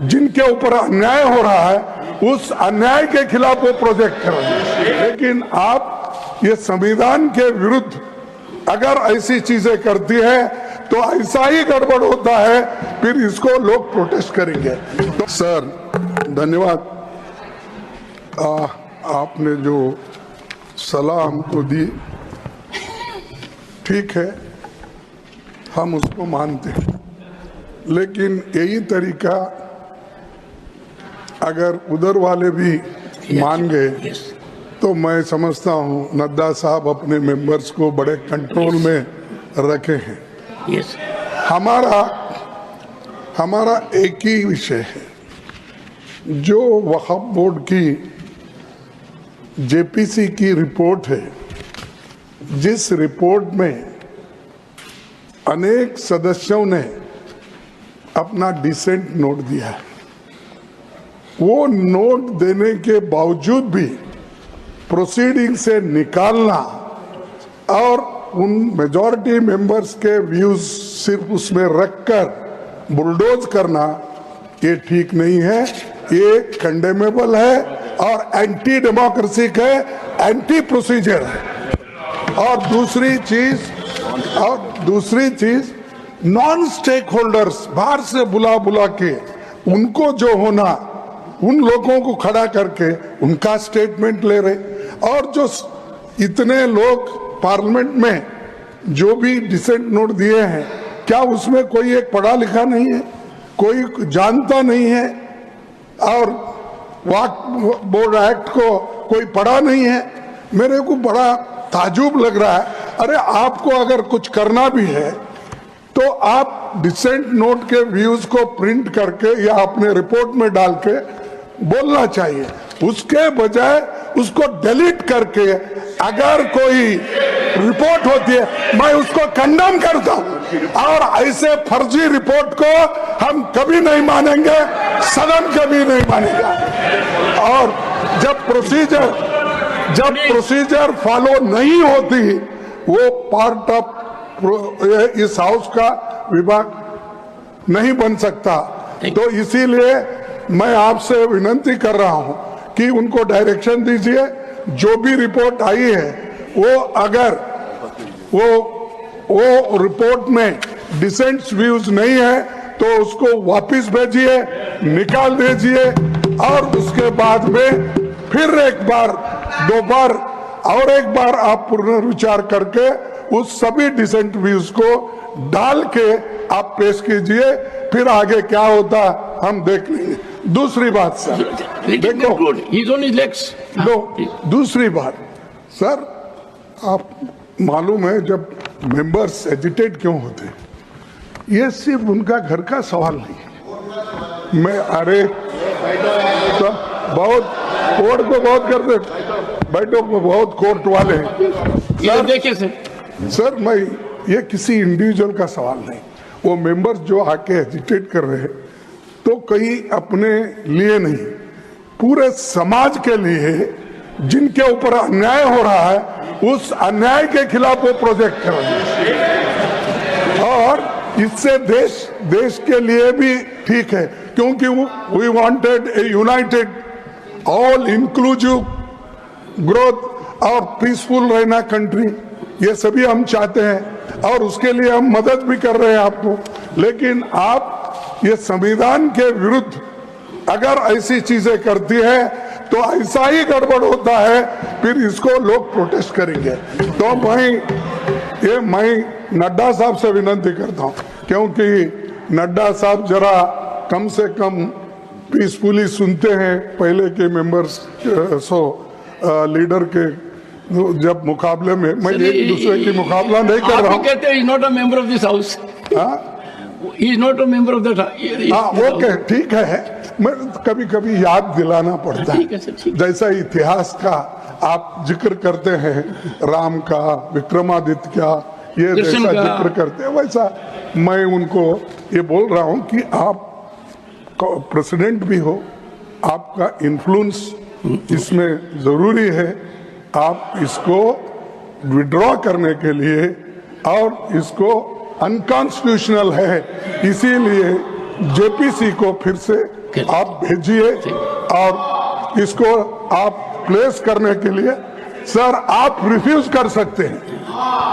जिनके ऊपर अन्याय हो रहा है उस अन्याय के खिलाफ वो प्रोजेक्ट कर रहे हैं। लेकिन आप ये संविधान के विरुद्ध अगर ऐसी चीजें करती है तो ऐसा ही गड़बड़ होता है, फिर इसको लोग प्रोटेस्ट करेंगे। तो सर धन्यवाद, आपने जो सलाह हमको दी ठीक है, हम उसको मानते हैं, लेकिन यही तरीका अगर उधर वाले भी मान गए तो मैं समझता हूं नड्डा साहब अपने मेंबर्स को बड़े कंट्रोल में रखे हैं। हमारा एक ही विषय है, जो वक्फ बोर्ड की जेपीसी की रिपोर्ट है, जिस रिपोर्ट में अनेक सदस्यों ने अपना डिसेंट नोट दिया है, वो नोट देने के बावजूद भी प्रोसीडिंग से निकालना और उन मेजॉरिटी मेंबर्स के व्यूज सिर्फ उसमें रखकर बुलडोज करना, ये ठीक नहीं है, ये कंडेमेबल है और एंटी डेमोक्रेसी है, एंटी प्रोसीजर है। और दूसरी चीज नॉन स्टेक होल्डर्स बाहर से बुला के उनको जो होना, उन लोगों को खड़ा करके उनका स्टेटमेंट ले रहे, और जो इतने लोग पार्लियामेंट में जो भी डिसेंट नोट दिए हैं, क्या उसमें कोई एक पढ़ा लिखा नहीं है, कोई जानता नहीं है, और वक्फ बोर्ड एक्ट को कोई पढ़ा नहीं है? मेरे को बड़ा ताजुब लग रहा है। अरे आपको अगर कुछ करना भी है तो आप डिसेंट नोट के व्यूज को प्रिंट करके या अपने रिपोर्ट में डाल के बोलना चाहिए, उसके बजाय उसको डिलीट करके अगर कोई रिपोर्ट होती है मैं उसको कंडेम करता हूं, और ऐसे फर्जी रिपोर्ट को हम कभी नहीं मानेंगे, सदन कभी नहीं मानेगा। और जब प्रोसीजर फॉलो नहीं होती, वो पार्ट ऑफ इस हाउस का विभाग नहीं बन सकता। तो इसीलिए मैं आपसे विनती कर रहा हूं कि उनको डायरेक्शन दीजिए, जो भी रिपोर्ट आई है वो अगर वो रिपोर्ट में डिसेंट व्यूज नहीं है तो उसको वापस भेजिए, निकाल दीजिए, और उसके बाद में फिर एक बार, दो बार और एक बार आप पुनर्विचार करके उस सभी डिसेंट व्यूज को डाल के आप पेश कीजिए, फिर आगे क्या होता हम देख लेंगे। दूसरी बात सर, देखो दूसरी बात सर, आप मालूम है जब मेंबर्स एजिटेट क्यों होते हैं, ये सिर्फ उनका घर का सवाल नहीं। मैं अरे तो बहुत कोर्ट को बहुत करते, बैठो बहुत कोर्ट वाले हैं देखिए सर, मैं ये किसी इंडिविजुअल का सवाल नहीं, वो मेंबर्स जो आके एजिटेट कर रहे हैं तो कहीं अपने लिए नहीं, पूरे समाज के लिए, जिनके ऊपर अन्याय हो रहा है उस अन्याय के खिलाफ वो प्रोजेक्ट कर रहे हैं, और इससे देश के लिए भी ठीक है, क्योंकि we wanted a united all inclusive growth और पीसफुल रहना कंट्री, ये सभी हम चाहते हैं और उसके लिए हम मदद भी कर रहे हैं आपको। लेकिन आप ये संविधान के विरुद्ध अगर ऐसी चीजें करती है तो ऐसा ही गड़बड़ होता है, फिर इसको लोग प्रोटेस्ट करेंगे। तो मैं नड्डा साहब से विनती करता हूं, क्योंकि नड्डा साहब जरा कम से कम पीसफुली सुनते हैं, पहले के मेंबर्स लीडर के जब मुकाबले में, मैं एक दूसरे की मुकाबला नहीं कर रहा हूँ। कहते हैं not a member of this house, he is not a member of that. Okay ठीक है, मैं कभी कभी याद दिलाना पड़ता है, जैसा इतिहास का आप जिक्र करते हैं, राम का, विक्रमादित्य का, ये जैसा जिक्र करते हैं, वैसा मैं उनको ये बोल रहा हूँ कि आप प्रेसिडेंट भी हो, आपका इन्फ्लुएंस इसमें जरूरी है, आप इसको विड्रॉ करने के लिए, और इसको अनकॉन्स्टिट्यूशनल है, इसीलिए जेपीसी को फिर से Okay. आप भेजिए और इसको आप प्लेस करने के लिए सर आप रिफ्यूज कर सकते हैं।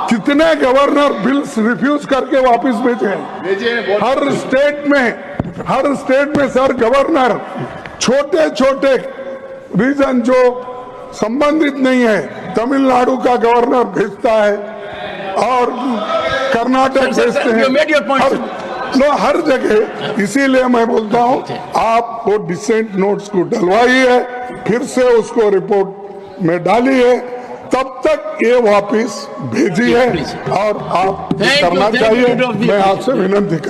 कितने गवर्नर बिल्स रिफ्यूज करके वापस भेजे हैं? हर स्टेट में सर गवर्नर छोटे छोटे रीजन जो संबंधित नहीं है, तमिलनाडु का गवर्नर भेजता है और कर्नाटक Sir, भेजते you made your point, हैं, हर जगह। इसीलिए मैं बोलता हूँ आप वो डिसेंट नोट्स को डलवाइए, फिर से उसको रिपोर्ट में डालिए, तब तक ये वापस भेजिए और आप Thank you, करना thank you, चाहिए। Leader of the मैं Opposition. आपसे विनती कर